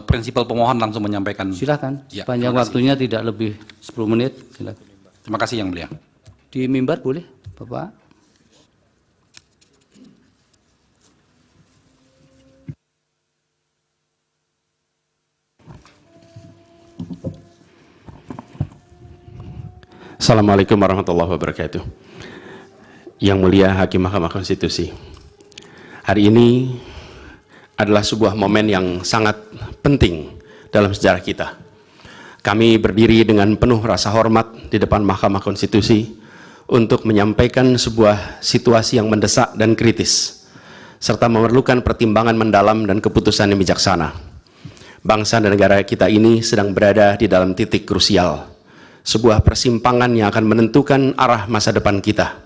prinsipal pemohon langsung menyampaikan. Silakan. Ya, Panjang waktunya tidak lebih 10 menit. Silakan. Terima kasih Yang Mulia. Di mimbar boleh, Bapak? Assalamualaikum warahmatullahi wabarakatuh. Yang Mulia Hakim Mahkamah Konstitusi, hari ini adalah sebuah momen yang sangat penting dalam sejarah kita. Kami berdiri dengan penuh rasa hormat di depan Mahkamah Konstitusi untuk menyampaikan sebuah situasi yang mendesak dan kritis, serta memerlukan pertimbangan mendalam dan keputusan yang bijaksana. Bangsa dan negara kita ini sedang berada di dalam titik krusial, sebuah persimpangan yang akan menentukan arah masa depan kita.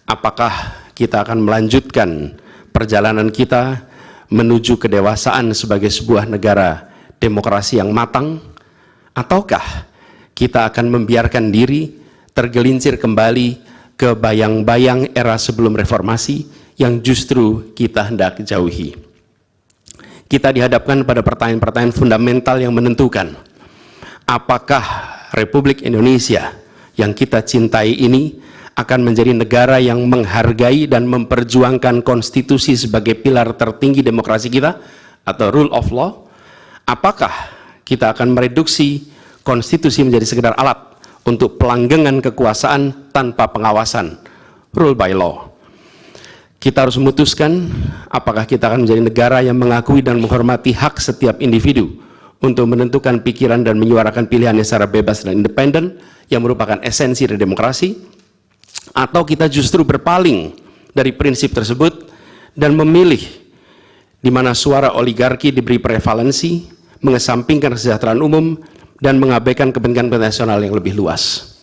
Apakah kita akan melanjutkan perjalanan kita menuju kedewasaan sebagai sebuah negara demokrasi yang matang, ataukah kita akan membiarkan diri tergelincir kembali ke bayang-bayang era sebelum reformasi yang justru kita hendak jauhi. Kita dihadapkan pada pertanyaan-pertanyaan fundamental yang menentukan, apakah Republik Indonesia yang kita cintai ini akan menjadi negara yang menghargai dan memperjuangkan konstitusi sebagai pilar tertinggi demokrasi kita atau rule of law? Apakah kita akan mereduksi konstitusi menjadi sekedar alat untuk pelanggengan kekuasaan tanpa pengawasan, rule by law? Kita harus memutuskan apakah kita akan menjadi negara yang mengakui dan menghormati hak setiap individu untuk menentukan pikiran dan menyuarakan pilihannya secara bebas dan independen yang merupakan esensi dari demokrasi, atau kita justru berpaling dari prinsip tersebut dan memilih di mana suara oligarki diberi prevalensi, mengesampingkan kesejahteraan umum dan mengabaikan kepentingan nasional yang lebih luas.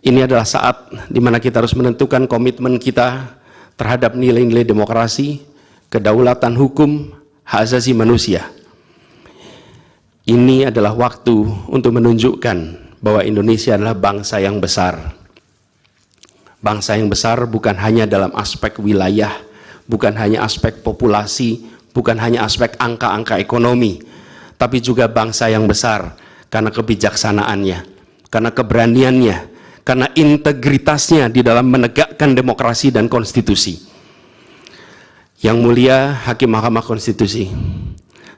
Ini adalah saat di mana kita harus menentukan komitmen kita terhadap nilai-nilai demokrasi, kedaulatan hukum, hak asasi manusia. Ini adalah waktu untuk menunjukkan bahwa Indonesia adalah bangsa yang besar. Bangsa yang besar bukan hanya dalam aspek wilayah, bukan hanya aspek populasi, bukan hanya aspek angka-angka ekonomi, tapi juga bangsa yang besar karena kebijaksanaannya, karena keberaniannya, karena integritasnya di dalam menegakkan demokrasi dan konstitusi. Yang Mulia Hakim Mahkamah Konstitusi,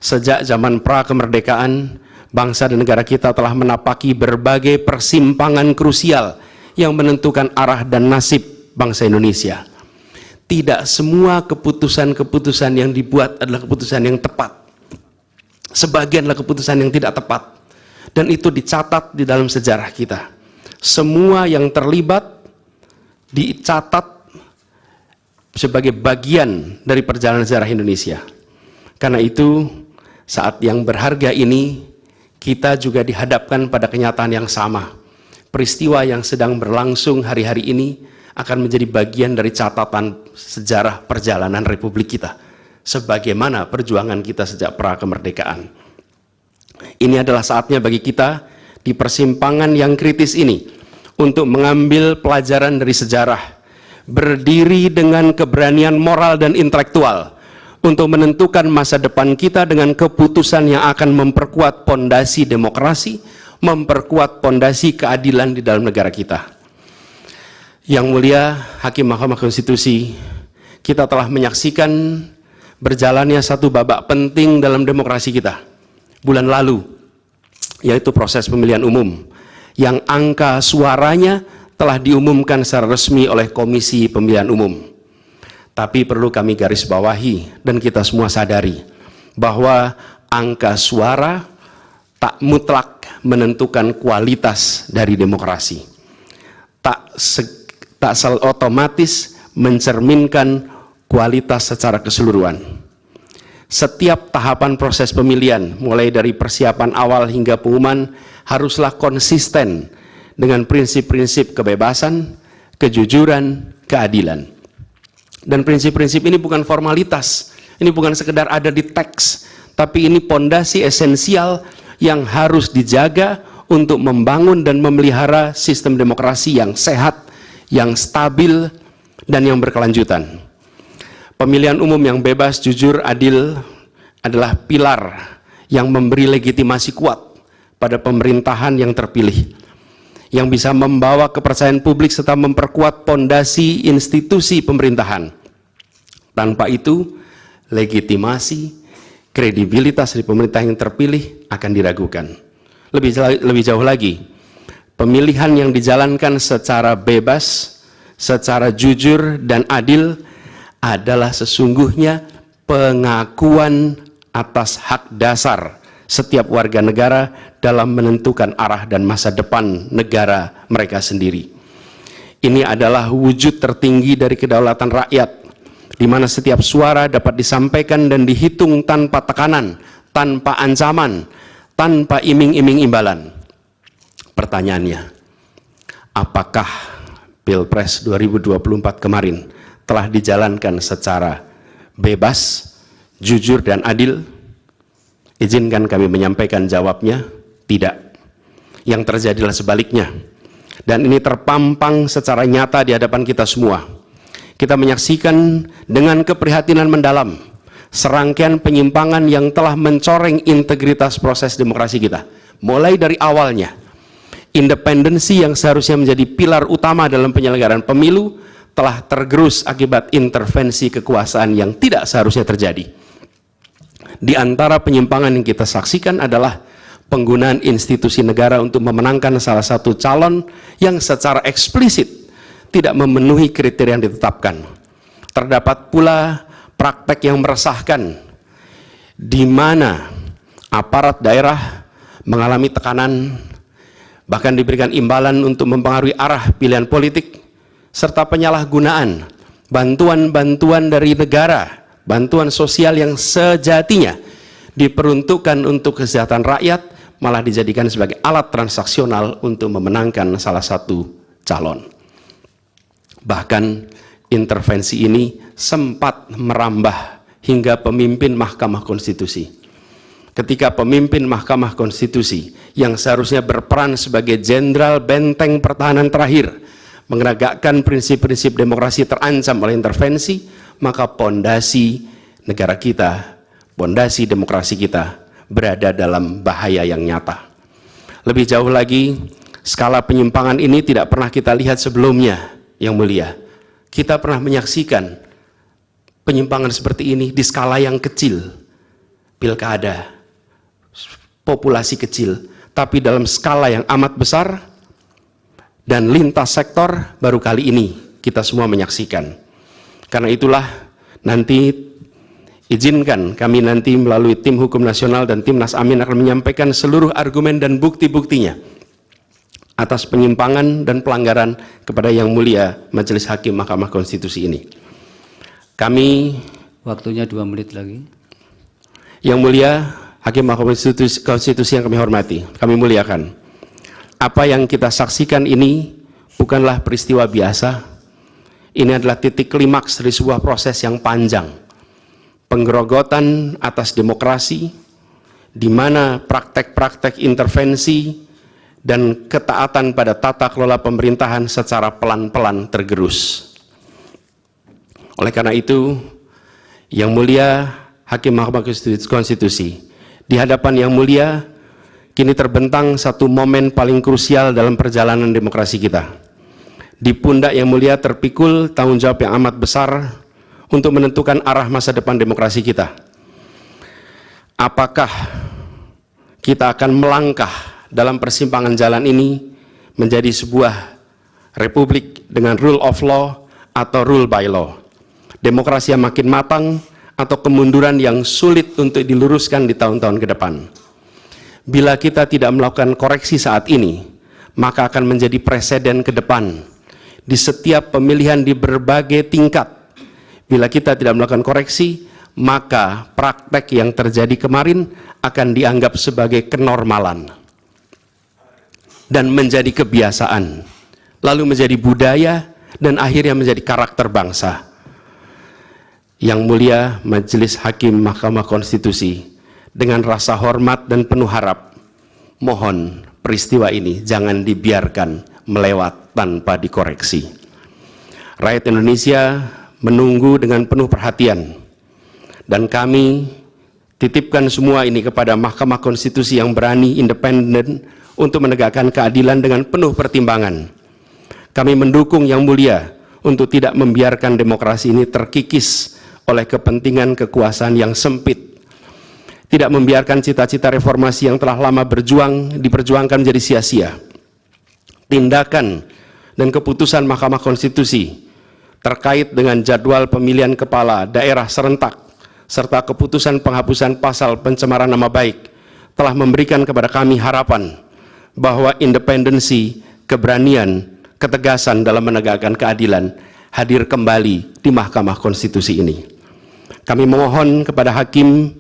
sejak zaman pra-kemerdekaan, bangsa dan negara kita telah menapaki berbagai persimpangan krusial yang menentukan arah dan nasib bangsa Indonesia. Tidak semua keputusan-keputusan yang dibuat adalah keputusan yang tepat. Sebagian adalah keputusan yang tidak tepat. Dan itu dicatat di dalam sejarah kita. Semua yang terlibat dicatat sebagai bagian dari perjalanan sejarah Indonesia. Karena itu, saat yang berharga ini, kita juga dihadapkan pada kenyataan yang sama. Peristiwa yang sedang berlangsung hari-hari ini akan menjadi bagian dari catatan sejarah perjalanan Republik kita, sebagaimana perjuangan kita sejak pra-kemerdekaan. Ini adalah saatnya bagi kita di persimpangan yang kritis ini untuk mengambil pelajaran dari sejarah, berdiri dengan keberanian moral dan intelektual untuk menentukan masa depan kita dengan keputusan yang akan memperkuat pondasi demokrasi, memperkuat pondasi keadilan di dalam negara kita. Yang Mulia Hakim Mahkamah Konstitusi, kita telah menyaksikan berjalannya satu babak penting dalam demokrasi kita bulan lalu, yaitu proses pemilihan umum yang angka suaranya telah diumumkan secara resmi oleh Komisi Pemilihan Umum. Tapi perlu kami garis bawahi dan kita semua sadari bahwa angka suara tak mutlak menentukan kualitas dari demokrasi. Tak otomatis mencerminkan kualitas secara keseluruhan. Setiap tahapan proses pemilihan, mulai dari persiapan awal hingga pengumuman, haruslah konsisten dengan prinsip-prinsip kebebasan, kejujuran, keadilan. Dan prinsip-prinsip ini bukan formalitas, ini bukan sekedar ada di teks, tapi ini pondasi esensial yang harus dijaga untuk membangun dan memelihara sistem demokrasi yang sehat, yang stabil, dan yang berkelanjutan. Pemilihan umum yang bebas, jujur, adil adalah pilar yang memberi legitimasi kuat pada pemerintahan yang terpilih, yang bisa membawa kepercayaan publik serta memperkuat pondasi institusi pemerintahan. Tanpa itu, legitimasi, kredibilitas dari pemerintah yang terpilih akan diragukan. Lebih jauh lagi, pemilihan yang dijalankan secara bebas, secara jujur dan adil adalah sesungguhnya pengakuan atas hak dasar setiap warga negara dalam menentukan arah dan masa depan negara mereka sendiri. Ini adalah wujud tertinggi dari kedaulatan rakyat, di mana setiap suara dapat disampaikan dan dihitung tanpa tekanan, tanpa ancaman, tanpa iming-iming imbalan. Pertanyaannya, apakah Pilpres 2024 kemarin telah dijalankan secara bebas, jujur, dan adil? Izinkan kami menyampaikan jawabnya, tidak. Yang terjadilah sebaliknya. Dan ini terpampang secara nyata di hadapan kita semua. Kita menyaksikan dengan keprihatinan mendalam serangkaian penyimpangan yang telah mencoreng integritas proses demokrasi kita. Mulai dari awalnya, independensi yang seharusnya menjadi pilar utama dalam penyelenggaraan pemilu telah tergerus akibat intervensi kekuasaan yang tidak seharusnya terjadi. Di antara penyimpangan yang kita saksikan adalah penggunaan institusi negara untuk memenangkan salah satu calon yang secara eksplisit tidak memenuhi kriteria yang ditetapkan. Terdapat pula praktek yang meresahkan, di mana aparat daerah mengalami tekanan, bahkan diberikan imbalan untuk mempengaruhi arah pilihan politik, serta penyalahgunaan bantuan-bantuan dari negara, bantuan sosial yang sejatinya diperuntukkan untuk kesejahteraan rakyat, malah dijadikan sebagai alat transaksional untuk memenangkan salah satu calon. Bahkan intervensi ini sempat merambah hingga pemimpin Mahkamah Konstitusi. Ketika pemimpin Mahkamah Konstitusi yang seharusnya berperan sebagai jenderal benteng pertahanan terakhir menegakkan prinsip-prinsip demokrasi terancam oleh intervensi, maka pondasi negara kita, pondasi demokrasi kita berada dalam bahaya yang nyata. Lebih jauh lagi, skala penyimpangan ini tidak pernah kita lihat sebelumnya, Yang Mulia. Kita pernah menyaksikan penyimpangan seperti ini di skala yang kecil, pilkada, populasi kecil, tapi dalam skala yang amat besar dan lintas sektor baru kali ini kita semua menyaksikan. Karena itulah nanti izinkan kami nanti melalui tim hukum nasional dan Timnas Amin akan menyampaikan seluruh argumen dan bukti-buktinya atas penyimpangan dan pelanggaran kepada Yang Mulia Majelis Hakim Mahkamah Konstitusi ini. Kami, Waktunya 2 menit lagi. Yang Mulia Hakim Mahkamah Konstitusi yang kami hormati, kami muliakan. Apa yang kita saksikan ini bukanlah peristiwa biasa. Ini adalah titik klimaks dari sebuah proses yang panjang. Penggerogotan atas demokrasi, di mana praktek-praktek intervensi dan ketaatan pada tata kelola pemerintahan secara pelan-pelan tergerus. Oleh karena itu, Yang Mulia Hakim Mahkamah Konstitusi, di hadapan Yang Mulia, kini terbentang satu momen paling krusial dalam perjalanan demokrasi kita. Di pundak Yang Mulia terpikul tanggung jawab yang amat besar untuk menentukan arah masa depan demokrasi kita. Apakah kita akan melangkah dalam persimpangan jalan ini menjadi sebuah republik dengan rule of law atau rule by law? Demokrasi yang makin matang atau kemunduran yang sulit untuk diluruskan di tahun-tahun ke depan? Bila kita tidak melakukan koreksi saat ini, maka akan menjadi preseden ke depan di setiap pemilihan di berbagai tingkat. Bila kita tidak melakukan koreksi, maka praktek yang terjadi kemarin akan dianggap sebagai kenormalan dan menjadi kebiasaan, lalu menjadi budaya, dan akhirnya menjadi karakter bangsa. Yang Mulia Majelis Hakim Mahkamah Konstitusi, dengan rasa hormat dan penuh harap, mohon peristiwa ini jangan dibiarkan melewat tanpa dikoreksi. Rakyat Indonesia menunggu dengan penuh perhatian, dan kami Titipkan semua ini kepada Mahkamah Konstitusi yang berani, independen, untuk menegakkan keadilan dengan penuh pertimbangan. Kami mendukung Yang Mulia untuk tidak membiarkan demokrasi ini terkikis oleh kepentingan kekuasaan yang sempit. Tidak membiarkan cita-cita reformasi yang telah lama diperjuangkan menjadi sia-sia. Tindakan dan keputusan Mahkamah Konstitusi terkait dengan jadwal pemilihan kepala daerah serentak serta keputusan penghapusan pasal pencemaran nama baik telah memberikan kepada kami harapan bahwa independensi, keberanian, ketegasan dalam menegakkan keadilan hadir kembali di Mahkamah Konstitusi ini. Kami memohon kepada Hakim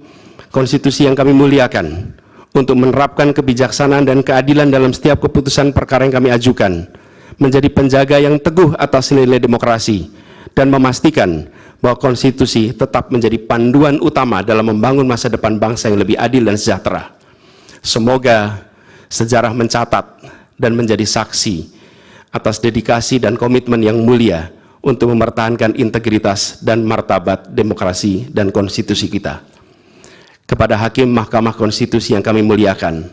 Konstitusi yang kami muliakan untuk menerapkan kebijaksanaan dan keadilan dalam setiap keputusan perkara yang kami ajukan, menjadi penjaga yang teguh atas nilai demokrasi, dan memastikan bahwa konstitusi tetap menjadi panduan utama dalam membangun masa depan bangsa yang lebih adil dan sejahtera. Semoga sejarah mencatat dan menjadi saksi atas dedikasi dan komitmen yang mulia untuk mempertahankan integritas dan martabat demokrasi dan konstitusi kita. Kepada Hakim Mahkamah Konstitusi yang kami muliakan,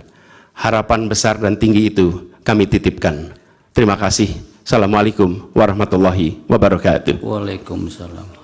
harapan besar dan tinggi itu kami titipkan. Terima kasih. Assalamualaikum warahmatullahi wabarakatuh. Waalaikumsalam.